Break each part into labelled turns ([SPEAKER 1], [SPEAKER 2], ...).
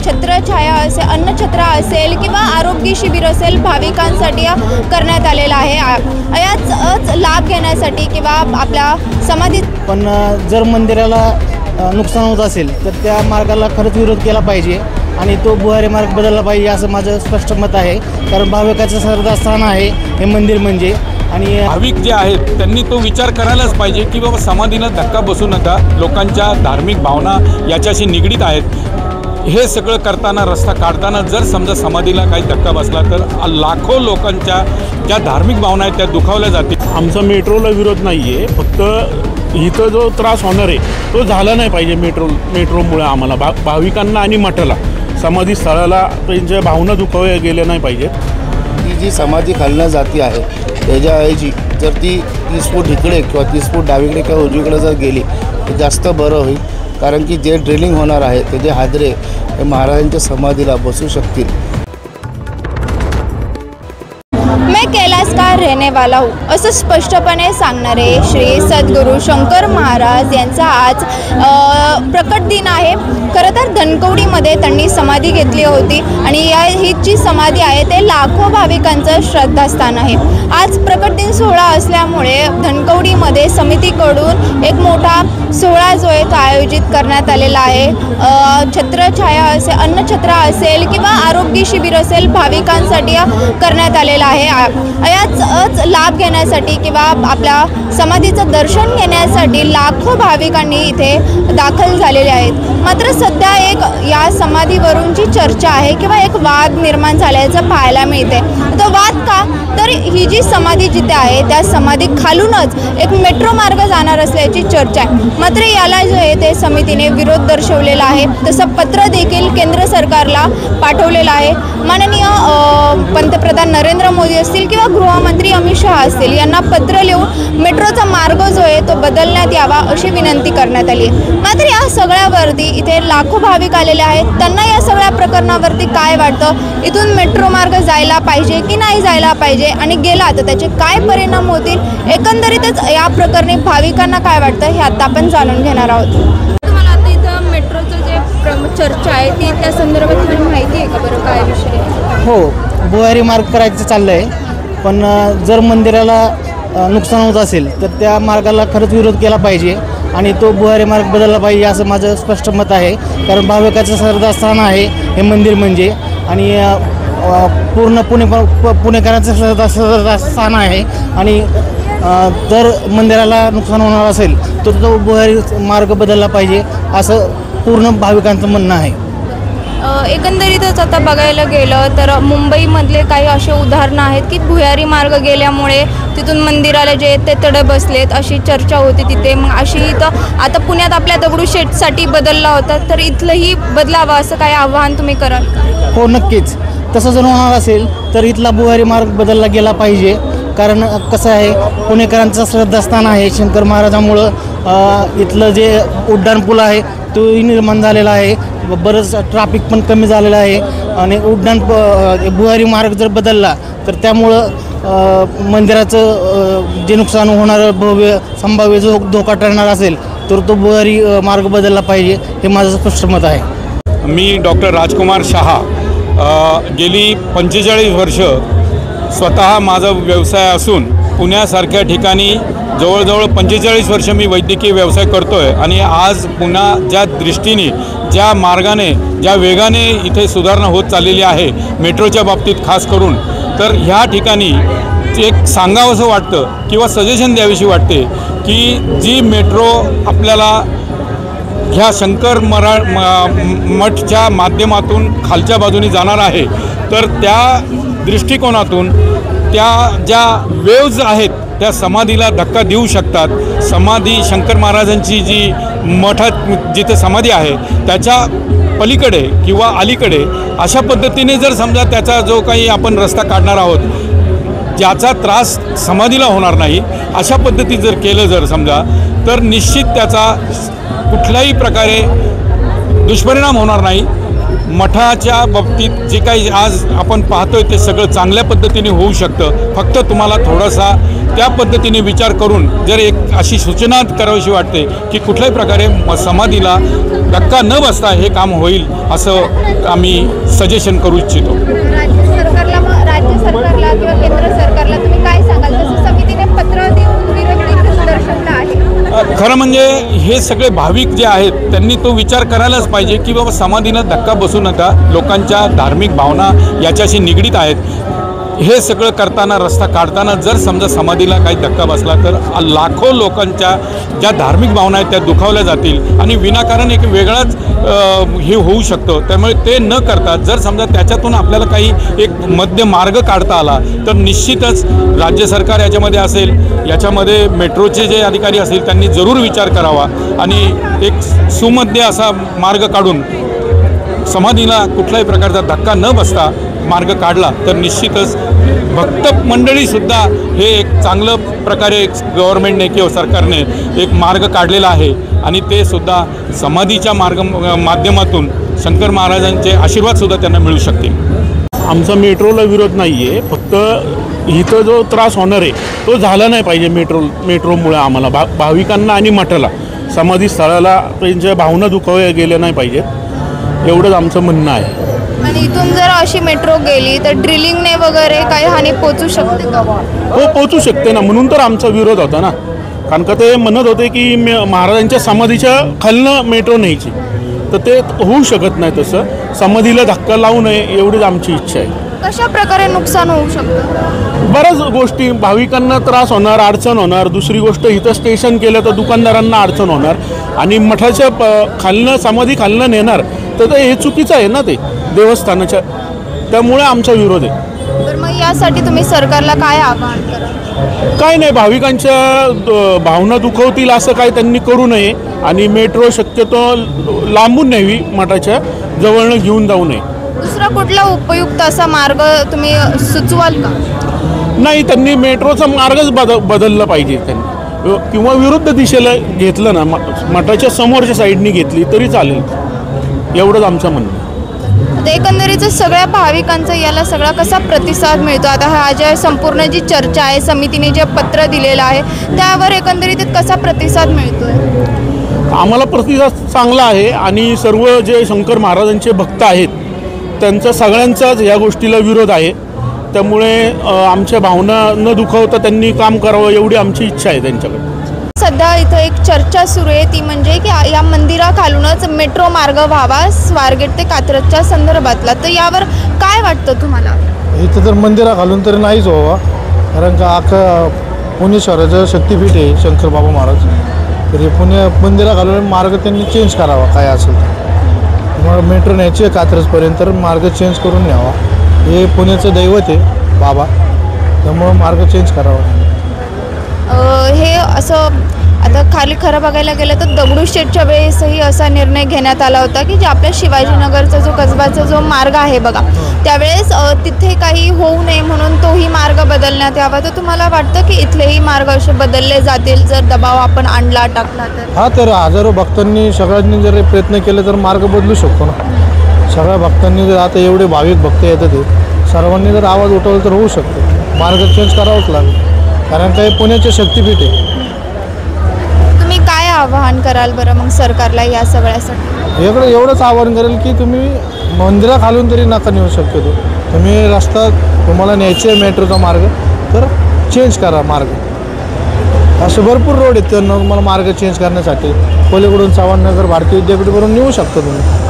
[SPEAKER 1] छत्रछाया असेल, अन्नछत्र असेल किंवा आरोग्य शिबिर असेल भाविकांसाठी करण्यात आलेलं आहे। याच लाभ घेण्यासाठी किंवा आपल्या समाधीत
[SPEAKER 2] पण जर मंदिराला नुकसान होत असेल तर त्या मार्गाला खरंच विरोध केला पाहिजे आणि तो भुयारी मार्ग बदलला पाहिजे असं माझं स्पष्ट मत आहे। कारण भाविकाचं श्रद्धास्थान आहे हे मंदिर म्हणजे, आणि
[SPEAKER 3] भाविक जे आहेत त्यांनी तो विचार करायलाच पाहिजे की बाबा समाधीला धक्का बसू नका, लोकांच्या धार्मिक भावना याच्याशी निगडीत आहेत। हे सगळं करताना, रस्ता काढताना जर समजा समाधीला काही धक्का बसला तर लाखो लोकांच्या ज्या धार्मिक भावना आहेत त्या दुखावल्या जातील।
[SPEAKER 4] आमचा मेट्रोला विरोध नाही आहे, फक्त इथं जो त्रास होणार आहे तो झाला नाही पाहिजे। मेट्रोमुळे आम्हाला भाविकांना आणि मठाला, समाधी स्थळाला त्यांच्या भावना दुखावल्या गेल्या नाही पाहिजेत।
[SPEAKER 5] ती जी समाधी खालनं जाती आहे त्याच्याऐवजी जर ती 30 फूट इकडे किंवा 30 फूट डावीकडे किंवा उजवीकडे जर गेली तर जास्त बरं होईल। कारण की जे ड्रिलिंग होणार आहे त्याचे हादरे हे महाराजांच्या समाधीला बसू शकतील।
[SPEAKER 1] मैं कैलाश का रहने वाला हूँ असं स्पष्टपणे सांगणारे श्री सद्गुरू शंकर महाराज यांचा आज प्रकट दिन आहे। खरं तर धनकवडीमध्ये त्यांनी समाधी घेतली होती आणि ही जी समाधी आहे ते लाखो भाविकांचं श्रद्धास्थान आहे। आज प्रकट दिन सोहळा असल्यामुळे धनकवडीमध्ये समितीकडून एक मोठा सोहळा जो आहे तो आयोजित करण्यात आलेला आहे। छत्रछाया असेल, अन्नछत्र असेल किंवा आरोग्य शिबिर असेल भाविकांसाठी करण्यात आलेलं आहे। याच लाभ घेण्यासाठी किंवा आपल्या समाधीचं दर्शन घेण्यासाठी लाखो भाविकांनी इथे दाखल झालेले आहेत। मात्र सध्या एक या समाधीवरून जी चर्चा आहे किंवा एक वाद निर्माण झाल्याचं पाहायला मिळते। तो वाद का, तर ही जी समाधी जिथे आहे त्या समाधी खालूनच एक मेट्रो मार्ग जाणार असल्याची चर्चा आहे। मात्र याला जो आहे ते समितीने विरोध दर्शवलेला आहे। तसं पत्र देखील केंद्र सरकारला पाठवलेलं आहे। माननीय पंतप्रधान नरेंद्र मोदी असतील किंवा गृहमंत्री अमित शहा असतील यांना पत्र लिहून मेट्रोचा मार्ग जो आहे तो बदलण्यात यावा अशी विनंती करण्यात आली आहे। मात्र या सगळ्यावरती इथे लाखो भाविक आलेले आहेत, त्यांना या सगळ्या प्रकरणावरती काय वाटतं, इथून मेट्रो मार्ग जायला पाहिजे की नाही जायला पाहिजे आणि गेला तर त्याचे काय परिणाम होतील, एकंदरीतच या प्रकरणी भाविकांना काय वाटतं हे आता आपण जाणून घेणार आहोत। तुम्हाला आता इथं मेट्रोचं जे चर्चा आहे ती त्या संदर्भात तुम्हाला माहिती आहे का बरं, काय विषय आहे?
[SPEAKER 2] हो, भुयारी मार्ग करायचं चाललं आहे, पण जर मंदिराला नुकसान होत असेल तर त्या मार्गाला खरंच विरोध केला पाहिजे आणि तो भुयारी मार्ग बदलला पाहिजे असं माझं स्पष्ट मत आहे। कारण भाविकाचं श्रद्धास्थान आहे हे मंदिर म्हणजे, आणि पूर्ण पुणेकरांचं श्रद्धास्थान आहे। आणि जर मंदिराला नुकसान होणार असेल तर तो भुयारी मार्ग बदलला पाहिजे असं पूर्ण भाविकांचं म्हणणं आहे।
[SPEAKER 1] एकंदरीतच आता बघायला गेलं तर मुंबईमधले काही असे उदाहरणं आहेत की भुयारी मार्ग गेल्यामुळे तिथून मंदिराला जे ते तडे बसलेत अशी चर्चा होती तिथे। मग अशी इथं आता पुण्यात आपल्या दगडूशेठसाठी बदलला होता, तर इथलंही बदलावं असं काही आव्हान तुम्ही कराल?
[SPEAKER 2] हो, नक्कीच। तसं जर होणार असेल तर इथला भुयारी मार्ग बदलला गेला पाहिजे। कारण कसं आहे, पुणेकरांचं श्रद्धास्थान आहे शंकर महाराजामुळं इथलं जे उड्डाणपूल आहे तोही निर्माण झालेला आहे, बरंच ट्रॅफिक पण कमी झालेलं आहे। आणि भुयारी मार्ग जर बदलला तर त्यामुळं मंदिराचं जे नुकसान होणारं संभाव्य जो धोका ठरणार असेल तर तो भुयारी मार्ग बदलला पाहिजे हे माझं स्पष्ट मत आहे।
[SPEAKER 3] मी डॉक्टर राजकुमार शहा, गेली 45 वर्ष स्वतः माझा व्यवसाय असून पुण्यासारख्या ठिकाणी जवळजवळ 45 वर्ष मी वैद्यकीय व्यवसाय करतो आहे। आणि आज पुन्हा ज्या दृष्टीने, ज्या मार्गाने, ज्या वेगाने इथे सुधारणा होत चाललेली आहे मेट्रोच्या बाबतीत खास करून, तर ह्या ठिकाणी एक सांगावंसं वाटतं किंवा सजेशन द्यावीशी वाटते की जी मेट्रो आपल्याला ह्या शंकर मठच्या माध्यमातून खालच्या बाजूनी जाणार आहे, तर त्या दृष्टिकोनातून त्या ज्या वेव्ज आहेत त्या समाधीला धक्का देऊ शकतात। समाधी शंकर महाराजांची जी मठात जिथे समाधी आहे त्याच्या पलीकडे किंवा अलीकडे अशा पद्धतीने जर समजा त्याचा जो काही आपण रस्ता काढणार आहोत ज्याचा त्रास समाधीला होणार नाही अशा पद्धतीत जर केलं जर समजा, तर निश्चित त्याचा कुठल्याही प्रकारे दुष्परिणाम होणार नाही। मठाच्या बाबतीत जे काही आज आपण पाहतोय ते सगळं चांगल्या पद्धतीने होऊ शकतं. फक्त तुम्हाला थोडासा त्या पद्धतीने विचार करून जर एक अशी सूचना करावीशी वाटते की कुठल्याही प्रकारे समाधीला धक्का न बसता हे काम होईल असं आम्ही सजेशन करू इच्छितो.
[SPEAKER 1] राज्य सरकारला किंवा केंद्र सरकारला तुम्ही काय सांगाल? तसं समितीने पत्र देऊन विरोध देखील दर्शवला आहे.
[SPEAKER 3] खरं म्हणजे हे सगळे भाविक जे आहेत त्यांनी तो विचार करायलाच पाहिजे की बाबा समाधीला धक्का बसू नका. लोकांच्या धार्मिक भावना याच्याशी निगडीत आहेत. हे सगळं करताना रस्ता काढताना जर समजा समाधीला काही धक्का बसला तर लाखो लोकांच्या ज्या धार्मिक भावना आहेत त्या दुखावल्या जातील आणि विनाकारण एक वेगळाच हे होऊ शकतं. त्यामुळे ते न करता जर समजा त्याच्यातून आपल्याला काही एक मध्य मार्ग काढता आला तर निश्चितच राज्य सरकार याच्यामध्ये असेल, याच्यामध्ये मेट्रोचे जे अधिकारी असतील त्यांनी जरूर विचार करावा आणि एक सुमध्य असा मार्ग काढून समाधीला कुठल्याही प्रकारचा धक्का न बसता मार्ग काढला तर निश्चितच भक्त मंडळीसुद्धा हे एक चांगलं प्रकारे एक गव्हर्नमेंटने किंवा सरकारने एक मार्ग काढलेला आहे आणि ते सुद्धा समाधीच्या माध्यमातून शंकर महाराजांचे आशीर्वादसुद्धा त्यांना मिळू शकतील.
[SPEAKER 4] आमचा मेट्रोला विरोध नाही आहे, फक्त इथं जो त्रास होणार आहे तो झाला नाही पाहिजे. मेट्रोमुळे आम्हाला भाविकांना आणि मठाला समाधी स्थळाला त्यांच्या भावना दुखावल्या गेल्या नाही पाहिजेत एवढंच आमचं म्हणणं आहे.
[SPEAKER 1] आणि इथून जर अशी मेट्रो गेली तर ड्रिलिंगने वगैरे काही हानी पोचू शकते का?
[SPEAKER 4] हो, पोचू शकते ना, म्हणून तर आमचा विरोध होता ना. कारण का ते म्हणत होते की महाराजांच्या समाधीच्या खालनं मेट्रो न्यायची, तर ते होऊ शकत नाही. तसं समाधीला धक्का लावू नये एवढीच आमची इच्छा आहे.
[SPEAKER 1] कशा प्रकारे नुकसान होऊ शकतं?
[SPEAKER 4] बऱ्याच गोष्टी, भाविकांना त्रास होणार, अडचण होणार. दुसरी गोष्ट, इथं स्टेशन केलं तर दुकानदारांना अडचण होणार आणि मठाच्या खालनं समाधी खालनं नेणार तर हे चुकीचं आहे ना ते देवस्थानाच्या. त्यामुळे आमचा विरोध आहे.
[SPEAKER 1] तर मग यासाठी तुम्ही सरकारला काय आवाहन कराल?
[SPEAKER 4] काय नाही, भाविकांच्या भावना दुखवतील असं काय त्यांनी करू नये आणि मेट्रो शक्यतो लांबून न्यावी, मठाच्या जवळनं घेऊन जाऊ नये.
[SPEAKER 1] दुसरा कुठला उपयुक्त असा मार्ग तुम्ही सुचवाल का?
[SPEAKER 4] नाही, त्यांनी मेट्रोचा मार्गच बदलला पाहिजे त्यांनी, किंवा विरुद्ध दिशेला घेतलं ना, मठाच्या समोरच्या साईडनी घेतली तरी चालेल. एवढंच आमचं म्हणणं.
[SPEAKER 1] आता एकंदरीत सगळ्या भाविकांचा याला सगळा कसा प्रतिसाद मिळतो? आता हा ज्या संपूर्ण जी चर्चा आहे, समितीने जे पत्र दिलेलं आहे त्यावर एकंदरीत कसा प्रतिसाद मिळतोय?
[SPEAKER 4] आम्हाला प्रतिसाद चांगला आहे आणि सर्व जे शंकर महाराजांचे भक्त आहेत त्यांचा सगळ्यांचाच या गोष्टीला विरोध आहे. त्यामुळे आमच्या भावना न दुखावता त्यांनी काम करावं एवढी आमची इच्छा आहे त्यांच्याकडे.
[SPEAKER 1] सध्या इथं एक चर्चा सुरू आहे, ती म्हणजे की या मंदिराखालूनच मेट्रो मार्ग व्हावा स्वारगेट ते कात्रजच्या संदर्भातला. तर यावर काय वाटतं तुम्हाला?
[SPEAKER 6] इथं तर मंदिराखालून तरी नाहीच व्हावा, कारण का अख्खा पुणेश्वराचं शक्तिपीठ आहे शंकर बाबा महाराज. तर हे पुणे मंदिराखालून मार्ग त्यांनी चेंज करावा काय असेल तर. मग मेट्रो न्यायची आहे कात्रजपर्यंत, तर मार्ग चेंज करून न्यावा. हे पुण्याचं दैवत आहे बाबा, त्यामुळं मार्ग चेंज करावा.
[SPEAKER 1] हे असं आता खाली खरं बघायला गेलं तर दगडूशेठच्या वेळेसही असा निर्णय घेण्यात आला होता की जे आपल्या शिवाजीनगरचा जो कसबाचा जो मार्ग आहे बघा, त्यावेळेस तिथे काही होऊ नये म्हणून तोही मार्ग बदलण्यात यावा. तर तुम्हाला वाटतं की इथलेही मार्ग असे बदलले जातील जर दबाव आपण आणला टाकला तर?
[SPEAKER 6] हा, तर हजारो भक्तांनी सगळ्यांनी जर प्रयत्न केले तर मार्ग बदलू शकतो ना. सगळ्या भक्तांनी जर, आता एवढे भाविक भक्त येतात ते सर्वांनी जर आवाज उठवला तर होऊ शकतो. मार्ग चेंज करावाच लागेल, कारण काही पुण्याचे शक्तिपीठ आहे.
[SPEAKER 1] तुम्ही काय आवाहन कराल बरं मग सरकारला या सगळ्यासाठी?
[SPEAKER 6] एवढंच आवाहन करेल की तुम्ही मंदिराखालून तरी नका नेऊ शकतो. तुम्ही रस्ता तुम्हाला न्यायचे आहे मेट्रोचा मार्ग, तर चेंज करा मार्ग. असे भरपूर रोड आहेत त्यांना तुम्हाला मार्ग चेंज करण्यासाठी. पलीकडून चव्हाणनगर भारतीय विद्यापीठवरून नेऊ शकता तुम्ही.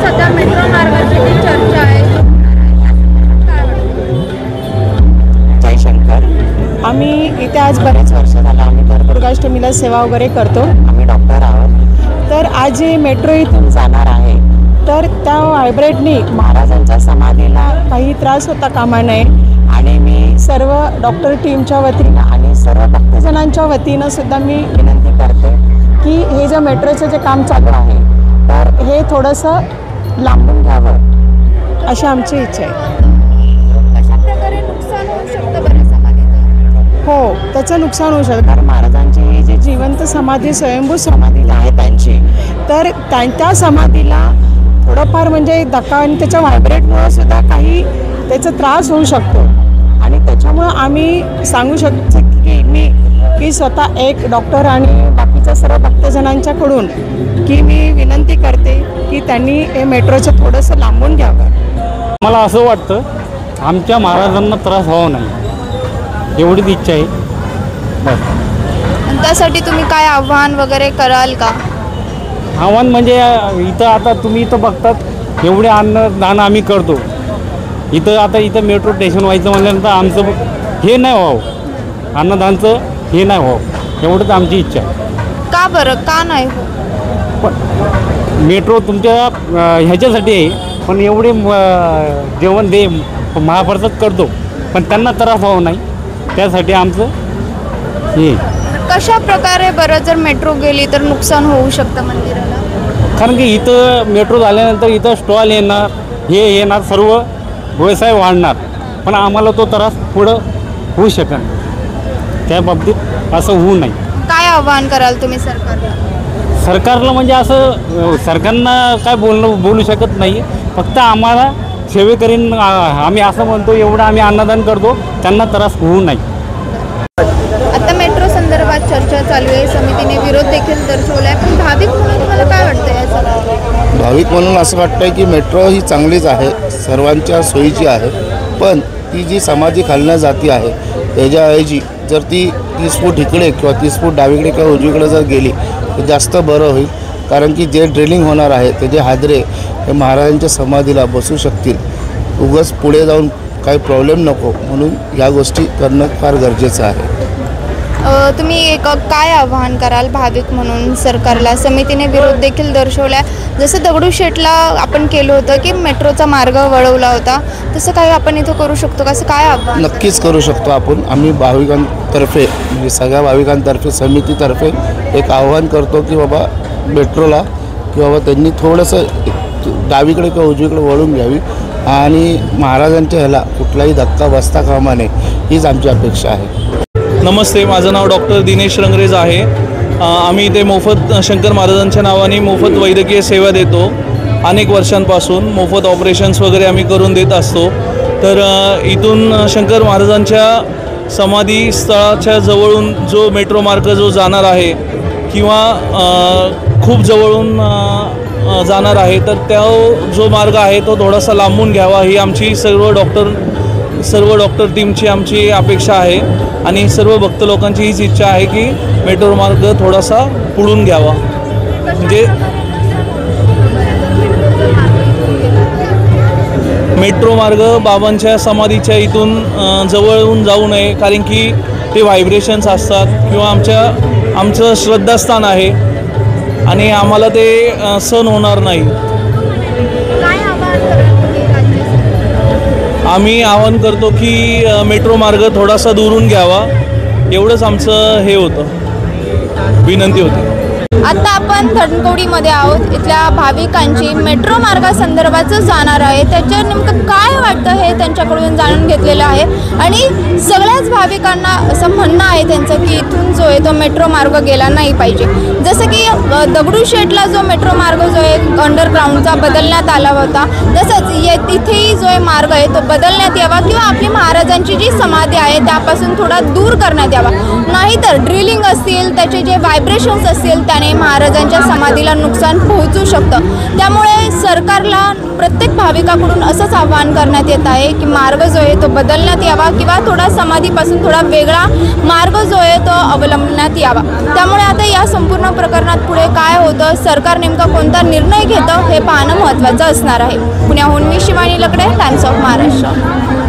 [SPEAKER 1] सध्या मेट्रो मार्गाची जी चर्चा आहे,
[SPEAKER 7] आम्ही इथे आज बरेच वर्ष झालं आम्ही दुर्गाष्टमीला सेवा वगैरे करतो. आम्ही डॉक्टर आहोत. तर आज जे मेट्रो इथून जाणार आहे तर त्या व्हायब्रेटनी महाराजांच्या समाधीला काही त्रास होता कामा नये आणि मी सर्व डॉक्टर टीमच्या वतीनं आणि सर्व भक्तजनांच्या वतीनं सुद्धा मी विनंती करते की हे जे मेट्रोचं जे काम चालू आहे तर हे थोडंसं लांबून घ्यावं अशी आमची इच्छा आहे.
[SPEAKER 1] कशा प्रकारे नुकसान होऊ शकतं बरं समाधीचं?
[SPEAKER 7] हो, त्याचं नुकसान होऊ शकतं. कारण महाराजांची जी जिवंत समाधी स्वयंभू समाधी आहे त्यांची, तर त्या समाधीला थोडं थोडंफार म्हणजे धक्का आणि त्याच्या व्हायब्रेटमुळे सुद्धा काही त्याचा त्रास होऊ शकतो आणि त्याच्यामुळं आम्ही सांगू शकतो की स्वतः एक डॉक्टर आणि बाकीच्या सर्व भक्तजनांच्याकडून की मी विनंती करते की त्यांनी हे मेट्रोचं थोडंसं लांबून घ्यावं.
[SPEAKER 8] मला असं वाटतं आमच्या महाराजांना त्रास व्हावा नाही एवढीच इच्छा आहे बस.
[SPEAKER 1] आणि त्यासाठी तुम्ही काय आव्हान वगैरे कराल का?
[SPEAKER 8] आव्हान म्हणजे इथं आता तुम्ही इथं बघतात एवढे अन्नदान आम्ही करतो इथं मेट्रो स्टेशन व्हायचं म्हटल्यानंतर आमचं हे नाही व्हावं अन्नदानचं हे नाही व्हावं एवढंच आमची इच्छा आहे.
[SPEAKER 1] का बरं का नाही हो?
[SPEAKER 8] पण मेट्रो तुमच्या ह्याच्यासाठी आहे पण एवढे जेवण दे महाप्रसाद करतो पण त्यांना त्रास व्हावा नाही त्यासाठी आमचं हे.
[SPEAKER 1] कशा प्रकारे बरं जर मेट्रो गेली तर नुकसान होऊ शकतं मंदिराला?
[SPEAKER 8] कारण की इथं मेट्रो झाल्यानंतर इथं स्टॉल येणार हे येणार सर्व व्यवसाय वाढणार पण आम्हाला तो त्रास पुढं होऊ शकेल त्या बाबतीत असं होऊ नये.
[SPEAKER 1] काय आव्हान कराल तुम्ही
[SPEAKER 8] सरकारला म्हणजे असं सरकारनं काय बोलू शकत नाही फक्त आम्हाला सेवेकरीन आम्ही असं म्हणतो एवढं आम्ही अन्नदान करतो त्यांना त्रास होऊ नये.
[SPEAKER 1] आता मेट्रो संदर्भात चर्चा चालू आहे समितीने विरोध देखील दर्शवला आहे पण भाविक म्हणून तुम्हाला काय वाटतं या सगळ्यात?
[SPEAKER 5] भाविक म्हणून असं वाटतं की मेट्रो ही चांगलीच आहे सर्वांच्या सोयीची आहे पण ती जी समाधी खालण्या जाती आहे त्याच्याऐवजी जर ती 30 फूट इकडे किंवा 30 फूट डावीकडे किंवा उजवीकडे जर गेली तर जास्त बरं होईल कारण की जे ड्रिलिंग होणार आहे त्याचे हादरे हे महाराजांच्या समाधीला बसू शकतील उगाच पुढे जाऊन काही प्रॉब्लेम नको म्हणून या गोष्टी करणं फार गरजेचं आहे.
[SPEAKER 1] तुम्ही एक काय आव्हान कराल भाविक म्हणून सरकारला? समितीने विरोध देखील दर्शवला जसं दगडूशेठला आपण केलं होतं की मेट्रोचा मार्ग वळवला होता तसं काही आपण इथं करू शकतो का? असं काय आव्हान?
[SPEAKER 5] नक्कीच करू शकतो आपण. आम्ही भाविकांतर्फे म्हणजे सगळ्या भाविकांतर्फे समितीतर्फे एक आव्हान करतो की बाबा मेट्रोला की बाबा त्यांनी थोडंसं डावीकडे किंवा उजवीकडे वळून घ्यावी आणि महाराजांच्या ह्याला कुठलाही धक्का बसता कामा नये हीच आमची अपेक्षा आहे.
[SPEAKER 9] नमस्ते, माझं नाव डॉक्टर दिनेश रंगरेज आहे. आम्ही इथे मोफत शंकर महाराजांच्या नावाने मोफत वैद्यकीय सेवा देतो. अनेक वर्षांपासून मोफत ऑपरेशन्स वगैरे आम्ही करून देत असतो. तर इथून शंकर महाराजांच्या समाधी स्थळाच्या जवळून जो मेट्रो मार्ग जो जाणार आहे किंवा खूप जवळून जाणार आहे तर त्या जो मार्ग आहे तो थोडासा लांबून घ्यावा ही आमची सर्व डॉक्टर टीमची आमची अपेक्षा आहे आणि सर्व भक्त लोकांची हीच इच्छा आहे की मेट्रो मार्ग थोडासा पुढून घ्यावा. म्हणजे मेट्रो मार्ग बाबांच्या समाधीच्या इथून जवळून जाऊ नये कारण की ते व्हायब्रेशन्स असतात किंवा आमचं श्रद्धास्थान आहे आणि आम्हाला ते सहन होणार नाही. आम्ही आवाहन करतो की मेट्रो मार्ग थोडासा दुरून घ्यावा एवढंच आमचं हे होतं विनंती होती.
[SPEAKER 1] आता आपण धनकवडीमध्ये आहोत. इथल्या भाविकांची मेट्रो मार्गासंदर्भाचं जाणार आहे त्याच्या नेमकं काय वाटतं हे त्यांच्याकडून जाणून घेतलेलं आहे आणि सगळ्याच भाविकांना असं म्हणणं आहे त्यांचं की इथून जो आहे तो मेट्रो मार्ग गेला नाही पाहिजे. जसं की दगडूशेठला जो मेट्रो मार्ग जो आहे अंडरग्राऊंडचा बदलण्यात आला होता तसंच तिथेही जो आहे मार्ग आहे तो बदलण्यात यावा किंवा आपली महाराजांची जी समाधी आहे त्यापासून थोडा दूर करण्यात यावा. नाहीतर ड्रिलिंग असतील त्याचे जे व्हायब्रेशन्स असतील त्याने महाराजांच्या समाधीला नुकसान पोहोचू शकतं. त्यामुळे सरकारला प्रत्येक भाविकाकडून असंच आवाहन करण्यात येत आहे की मार्ग जो आहे तो बदलण्यात यावा किंवा थोडा समाधीपासून थोडा वेगळा मार्ग जो आहे तो अवलंबण्यात यावा. त्यामुळे आता या संपूर्ण प्रकरणात पुढे काय होतं सरकार नेमका कोणता निर्णय घेतं हे पाहणं महत्त्वाचं असणार आहे. पुण्याहून मी शिवानी लकडे, टाइम्स ऑफ महाराष्ट्र.